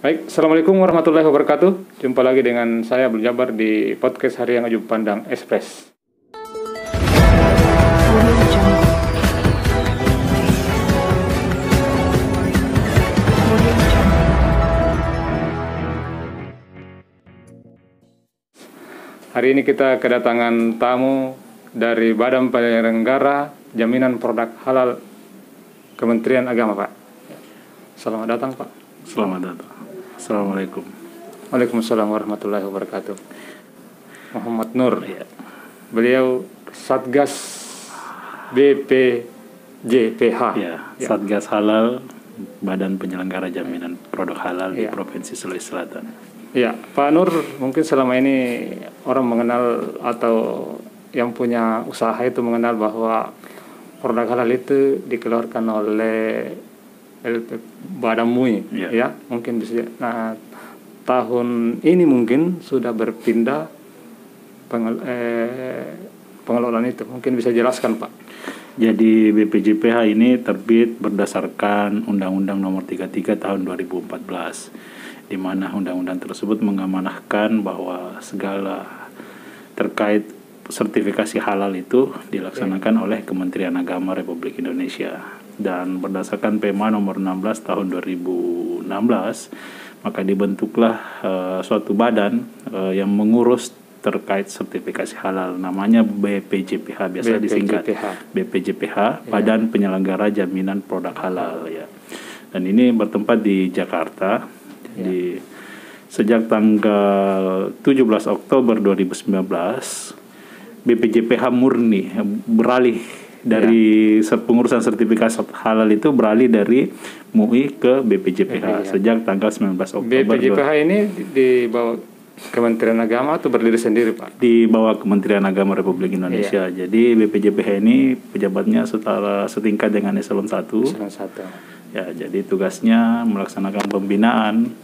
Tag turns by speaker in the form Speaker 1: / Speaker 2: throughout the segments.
Speaker 1: Baik, Assalamualaikum warahmatullahi wabarakatuh. Jumpa lagi dengan saya Abdul Jabar di podcast Harian Ujung Pandang Express. Hari ini kita kedatangan tamu dari Badan Penyelenggara Jaminan Produk Halal Kementerian Agama, Pak. Selamat datang, Pak.
Speaker 2: Selamat datang. Assalamualaikum.
Speaker 1: Waalaikumsalam warahmatullahi wabarakatuh. Muhammad Nur.
Speaker 2: Ya.
Speaker 1: Beliau Satgas BPJPH.
Speaker 2: Ya, Satgas Halal, Badan Penyelenggara Jaminan Produk Halal di Provinsi Sulawesi Selatan.
Speaker 1: Ya, Pak Nur, mungkin selama ini orang mengenal atau yang punya usaha itu mengenal bahwa produk halal itu dikeluarkan oleh Badan MUI, ya, mungkin bisa. Nah, tahun ini mungkin sudah berpindah pengelolaan itu. Mungkin bisa jelaskan, Pak.
Speaker 2: Jadi BPJPH ini terbit berdasarkan Undang-Undang Nomor 33 Tahun 2014, di mana undang-undang tersebut mengamanahkan bahwa segala terkait sertifikasi halal itu dilaksanakan oleh Kementerian Agama Republik Indonesia. Dan berdasarkan PMA nomor 16 tahun 2016, maka dibentuklah suatu badan yang mengurus terkait sertifikasi halal, namanya BPJPH, biasa disingkat BPJPH, Badan Penyelenggara Jaminan Produk Halal, ya. Dan ini bertempat di Jakarta. Jadi sejak tanggal 17 Oktober 2019 BPJPH murni beralih dari pengurusan sertifikasi halal itu beralih dari MUI ke BPJPH sejak tanggal 19 Oktober.
Speaker 1: BPJPH ini di bawah Kementerian Agama atau berdiri sendiri, Pak?
Speaker 2: Di bawah Kementerian Agama Republik Indonesia. Jadi BPJPH ini pejabatnya setingkat dengan Eselon 1. Ya, jadi tugasnya melaksanakan pembinaan,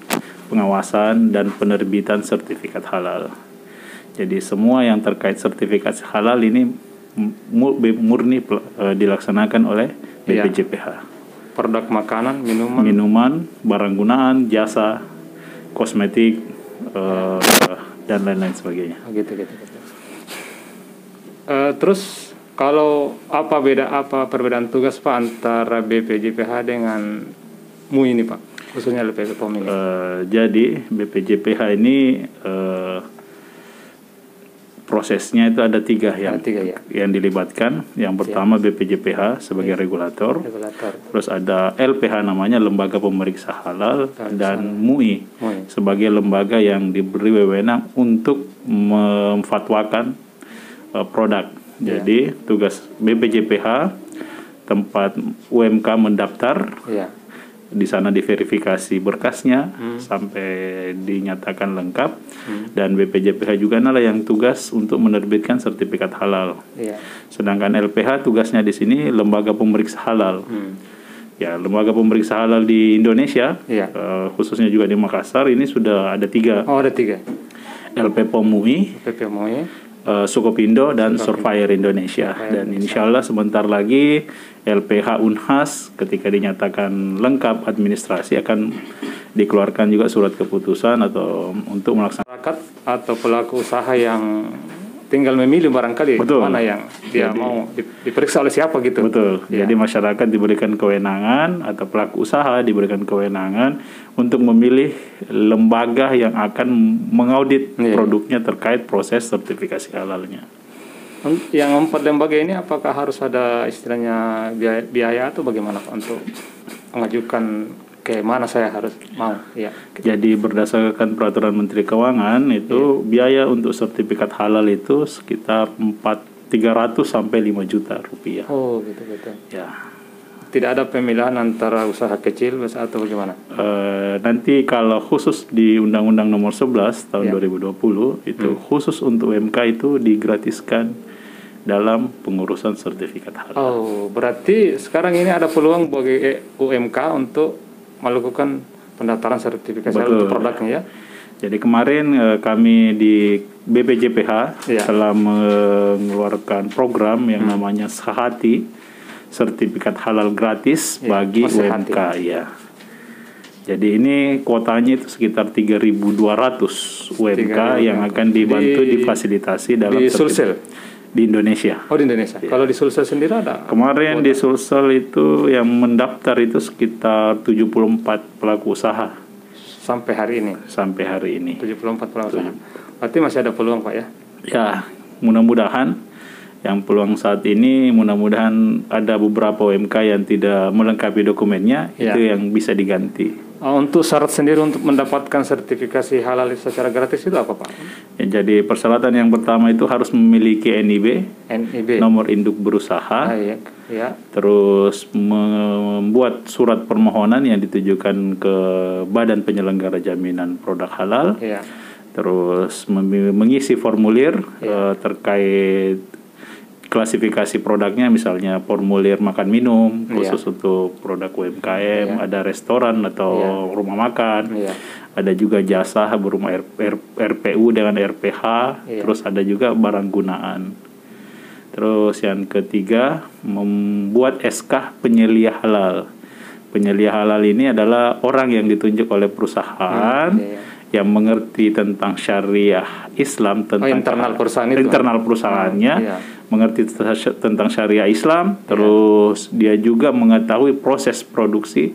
Speaker 2: pengawasan, dan penerbitan sertifikat halal. Jadi semua yang terkait sertifikasi halal ini murni dilaksanakan oleh BPJPH.
Speaker 1: Produk makanan,
Speaker 2: minuman, barang gunaan, jasa, kosmetik, dan lain-lain sebagainya.
Speaker 1: Gitu. Terus kalau apa perbedaan tugas, Pak, antara BPJPH dengan MUI ini, Pak, khususnya LPP POM ini?
Speaker 2: Jadi BPJPH ini prosesnya itu ada tiga yang dilibatkan. Yang pertama BPJPH sebagai regulator. Terus ada LPH namanya Lembaga Pemeriksa Halal, dan MUI sebagai lembaga yang diberi wewenang untuk memfatwakan produk. Jadi tugas BPJPH tempat UMK mendaftar. Di sana diverifikasi berkasnya sampai dinyatakan lengkap, dan BPJPH juga adalah yang tugas untuk menerbitkan sertifikat halal. Sedangkan LPH tugasnya di sini lembaga pemeriksa halal. Ya, lembaga pemeriksa halal di Indonesia, khususnya juga di Makassar ini sudah ada 3.
Speaker 1: Ada 3.
Speaker 2: LPPOM MUI, Sukopindo, dan Surveyor Indonesia. Dan insya Allah sebentar lagi LPH Unhas ketika dinyatakan lengkap administrasi akan dikeluarkan juga surat keputusan atau untuk melaksanakan
Speaker 1: atau pelaku usaha yang tinggal memilih barangkali mana yang dia mau diperiksa oleh siapa gitu.
Speaker 2: Betul. Jadi masyarakat diberikan kewenangan atau pelaku usaha diberikan kewenangan untuk memilih lembaga yang akan mengaudit produknya terkait proses sertifikasi halalnya.
Speaker 1: Yang 4 lembaga ini apakah harus ada istilahnya biaya atau bagaimana, Pak, untuk mengajukan ke mana saya harus mau?
Speaker 2: Jadi berdasarkan peraturan Menteri Keuangan itu biaya untuk sertifikat halal itu sekitar 300 sampai 5 juta rupiah.
Speaker 1: Oh, gitu.
Speaker 2: Ya.
Speaker 1: Tidak ada pemilihan antara usaha kecil atau bagaimana?
Speaker 2: Nanti kalau khusus di Undang-Undang Nomor 11 tahun 2020 itu khusus untuk UMK itu digratiskan dalam pengurusan sertifikat halal.
Speaker 1: Oh, berarti sekarang ini ada peluang bagi UMK untuk melakukan pendaftaran sertifikasi halal untuk produknya, ya?
Speaker 2: Jadi kemarin kami di BPJPH telah mengeluarkan program yang namanya Sehati, sertifikat halal gratis bagi UMK, ya. Jadi ini kuotanya itu sekitar 3.200 UMK yang akan dibantu difasilitasi dalam
Speaker 1: di Sulsel
Speaker 2: di Indonesia.
Speaker 1: Oh, di Indonesia.
Speaker 2: Ya.
Speaker 1: Kalau di Sulsel sendiri ada?
Speaker 2: Kemarin di Sulsel itu yang mendaftar itu sekitar 74 pelaku usaha.
Speaker 1: Sampai hari ini?
Speaker 2: Sampai hari ini.
Speaker 1: 74 pelaku usaha. Berarti masih ada peluang, Pak, ya?
Speaker 2: Ya, mudah-mudahan yang peluang saat ini mudah-mudahan ada beberapa UMK yang tidak melengkapi dokumennya,
Speaker 1: ya.
Speaker 2: itu yang bisa diganti.
Speaker 1: Untuk syarat sendiri untuk mendapatkan sertifikasi halal secara gratis itu apa, Pak?
Speaker 2: Ya, jadi persyaratan yang pertama itu harus memiliki NIB, nomor induk berusaha,
Speaker 1: ya.
Speaker 2: Terus membuat surat permohonan yang ditujukan ke Badan Penyelenggara Jaminan Produk Halal,
Speaker 1: ya.
Speaker 2: Terus mengisi formulir terkait klasifikasi produknya, misalnya formulir makan minum khusus untuk produk UMKM, ada restoran atau rumah makan, ada juga jasa berupa RPU dengan RPH, terus ada juga barang gunaan. Terus yang ketiga, membuat SK penyelia halal. Penyelia halal ini adalah orang yang ditunjuk oleh perusahaan yang mengerti tentang syariah Islam, tentang
Speaker 1: internal perusahaan itu,
Speaker 2: internal perusahaannya, mengerti tentang syariah Islam, terus dia juga mengetahui proses produksi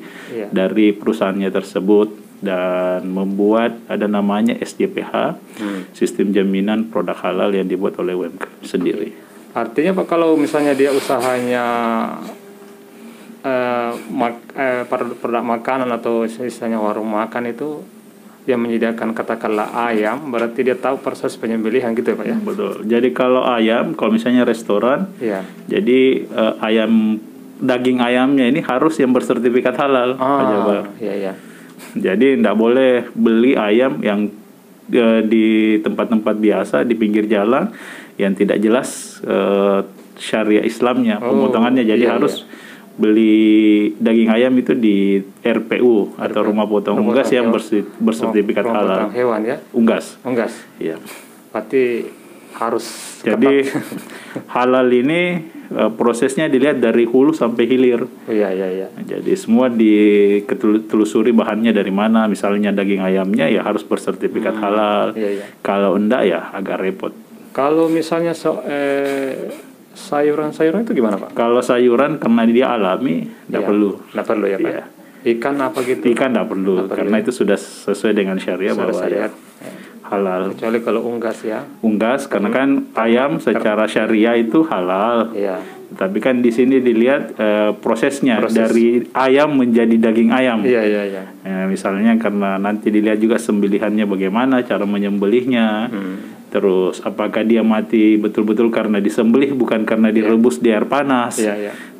Speaker 2: dari perusahaannya tersebut dan membuat ada namanya SJPH, sistem jaminan produk halal yang dibuat oleh UMK sendiri.
Speaker 1: Artinya, Pak, kalau misalnya dia usahanya produk makanan atau istilahnya warung makan itu yang menyediakan katakanlah ayam, berarti dia tahu proses penyembelihan gitu ya, Pak, ya? Betul.
Speaker 2: Jadi kalau ayam, kalau misalnya restoran, jadi daging ayamnya ini harus yang bersertifikat halal, Pak.
Speaker 1: Iya.
Speaker 2: Jadi tidak boleh beli ayam yang di tempat-tempat biasa di pinggir jalan yang tidak jelas syariah Islamnya pemotongannya. Jadi harus beli daging ayam itu di RPU atau rumah potong unggas yang bersertifikat halal.
Speaker 1: Potong hewan ya?
Speaker 2: Unggas.
Speaker 1: Iya. Berarti harus.
Speaker 2: Jadi halal ini prosesnya dilihat dari hulu sampai hilir.
Speaker 1: Iya.
Speaker 2: Jadi semua ditelusuri bahannya dari mana. Misalnya daging ayamnya ya harus bersertifikat halal. Kalau enggak ya agak repot.
Speaker 1: Kalau misalnya sayuran-sayuran itu gimana, Pak?
Speaker 2: Kalau sayuran karena dia alami, tidak perlu.
Speaker 1: Tidak perlu ya, Pak? Ikan apa gitu?
Speaker 2: Ikan tidak perlu, karena itu sudah sesuai dengan syariah bahwa halal.
Speaker 1: Kecuali kalau unggas ya?
Speaker 2: Unggas, karena kan ayam secara syariah itu halal. Tapi kan di sini dilihat prosesnya dari ayam menjadi daging ayam.
Speaker 1: Iya.
Speaker 2: Misalnya karena nanti dilihat juga sembelihannya bagaimana, cara menyembelihnya. Terus apakah dia mati betul-betul karena disembelih bukan karena direbus di air panas.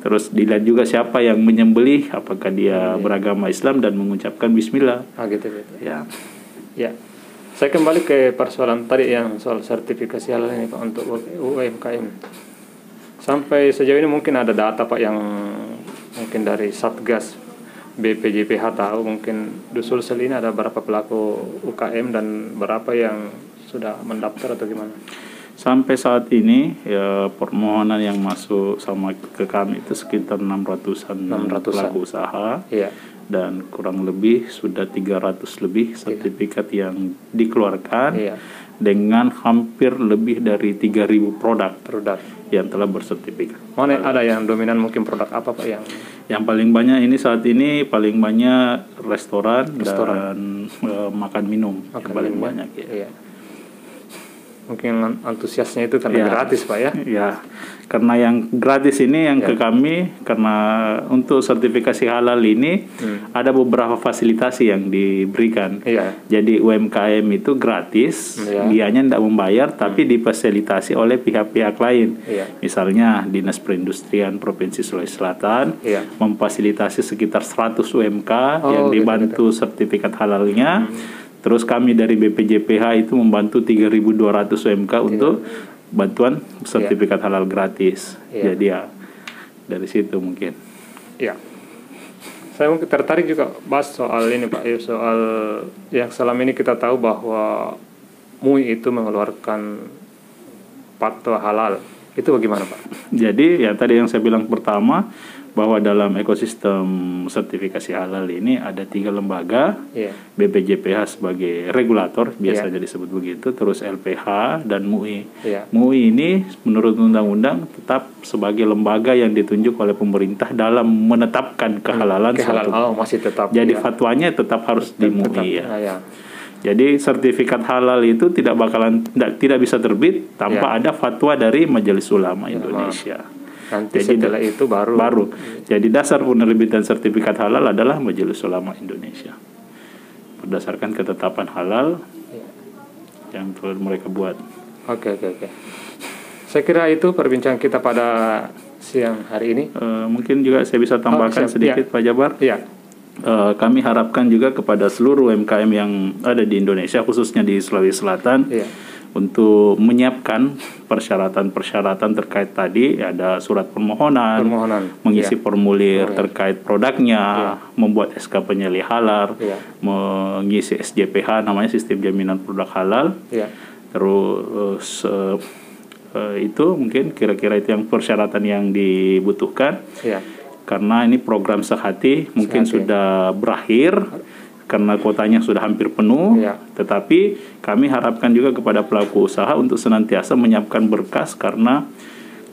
Speaker 2: Terus dilihat juga siapa yang menyembelih, apakah dia beragama Islam dan mengucapkan bismillah.
Speaker 1: Gitu. Ya. Saya kembali ke persoalan tadi yang soal sertifikasi halal ini, Pak, untuk UMKM. Sampai sejauh ini mungkin ada data, Pak, yang mungkin dari Satgas BPJPH tahu mungkin di Sulsel ini ada berapa pelaku UKM dan berapa yang sudah mendaftar atau gimana?
Speaker 2: Sampai saat ini ya permohonan yang masuk sama ke kami itu sekitar 600-an pelaku usaha. Dan kurang lebih sudah 300 lebih sertifikat yang dikeluarkan dengan hampir lebih dari 3.000 produk yang telah bersertifikat.
Speaker 1: Mana ada yang dominan mungkin produk apa, Pak,
Speaker 2: yang paling banyak ini saat ini paling banyak restoran. Dan makan minum yang paling banyak ya.
Speaker 1: Mungkin antusiasnya itu karena gratis, Pak, ya?
Speaker 2: Ya, karena yang gratis ini yang ke kami, karena untuk sertifikasi halal ini ada beberapa fasilitasi yang diberikan. Jadi UMKM itu gratis, dianya tidak membayar, tapi difasilitasi oleh pihak-pihak lain. Misalnya Dinas Perindustrian Provinsi Sulawesi Selatan memfasilitasi sekitar 100 UMK yang dibantu sertifikat halalnya. Terus kami dari BPJPH itu membantu 3.200 UMK untuk bantuan sertifikat halal gratis. Jadi ya dari situ mungkin.
Speaker 1: Saya mungkin tertarik juga bahas soal ini, Pak, soal yang selama ini kita tahu bahwa MUI itu mengeluarkan fatwa halal. Itu bagaimana, Pak?
Speaker 2: Jadi ya tadi yang saya bilang pertama, bahwa dalam ekosistem sertifikasi halal ini ada 3 lembaga, BPJPH sebagai regulator, biasanya disebut begitu, terus LPH dan MUI. MUI ini menurut undang-undang tetap sebagai lembaga yang ditunjuk oleh pemerintah dalam menetapkan kehalalan suatu.
Speaker 1: Masih tetap.
Speaker 2: Jadi fatwanya tetap harus di MUI ya. Jadi sertifikat halal itu tidak bisa terbit tanpa ada fatwa dari Majelis Ulama Indonesia.
Speaker 1: Nanti setelah itu baru.
Speaker 2: Jadi dasar penerbitan sertifikat halal adalah Majelis Ulama Indonesia. Berdasarkan ketetapan halal yang telah mereka buat.
Speaker 1: Oke. Saya kira itu perbincangan kita pada siang hari ini.
Speaker 2: Mungkin juga saya bisa tambahkan sedikit, Pak Jabar. Kami harapkan juga kepada seluruh UMKM yang ada di Indonesia, khususnya di Sulawesi Selatan, untuk menyiapkan persyaratan-persyaratan terkait tadi, ada surat permohonan mengisi formulir terkait produknya, membuat SK penyelih halal, mengisi SJPH, namanya Sistem Jaminan Produk Halal. Terus itu mungkin kira-kira itu yang persyaratan yang dibutuhkan. Karena ini program sehati mungkin sudah berakhir karena kuotanya sudah hampir penuh, tetapi kami harapkan juga kepada pelaku usaha untuk senantiasa menyiapkan berkas, karena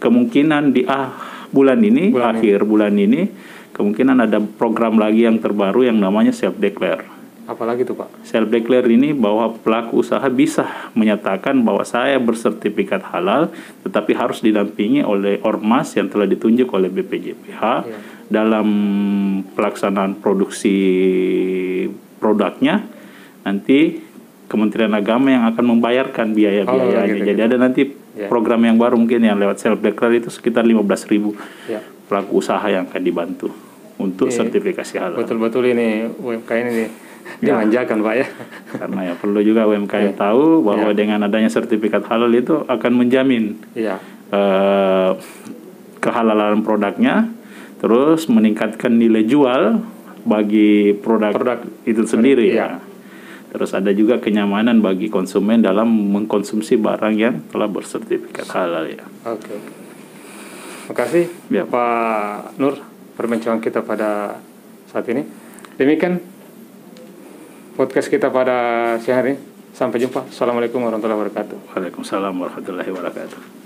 Speaker 2: kemungkinan di akhir bulan ini kemungkinan ada program lagi yang terbaru yang namanya self declare.
Speaker 1: Apalagi tuh Pak?
Speaker 2: Self declare ini bahwa pelaku usaha bisa menyatakan bahwa saya bersertifikat halal, tetapi harus didampingi oleh ormas yang telah ditunjuk oleh BPJPH dalam pelaksanaan produksi produknya. Nanti Kementerian Agama yang akan membayarkan biaya-biayanya. Jadi ada nanti program yang baru mungkin yang lewat self declare itu sekitar 15.000 pelaku usaha yang akan dibantu untuk sertifikasi halal.
Speaker 1: Betul-betul ini UMKM ini dimanjakan Pak ya.
Speaker 2: Karena ya perlu juga UMKM tahu bahwa dengan adanya sertifikat halal itu akan menjamin kehalalan produknya, terus meningkatkan nilai jual bagi produk itu sendiri ya. Terus ada juga kenyamanan bagi konsumen dalam mengkonsumsi barang yang telah bersertifikat halal ya.
Speaker 1: Oke. Terima kasih Pak Nur perbincangan kita pada saat ini. Demikian podcast kita pada siang hari ini. Sampai jumpa. Assalamualaikum warahmatullahi wabarakatuh.
Speaker 2: Waalaikumsalam warahmatullahi wabarakatuh.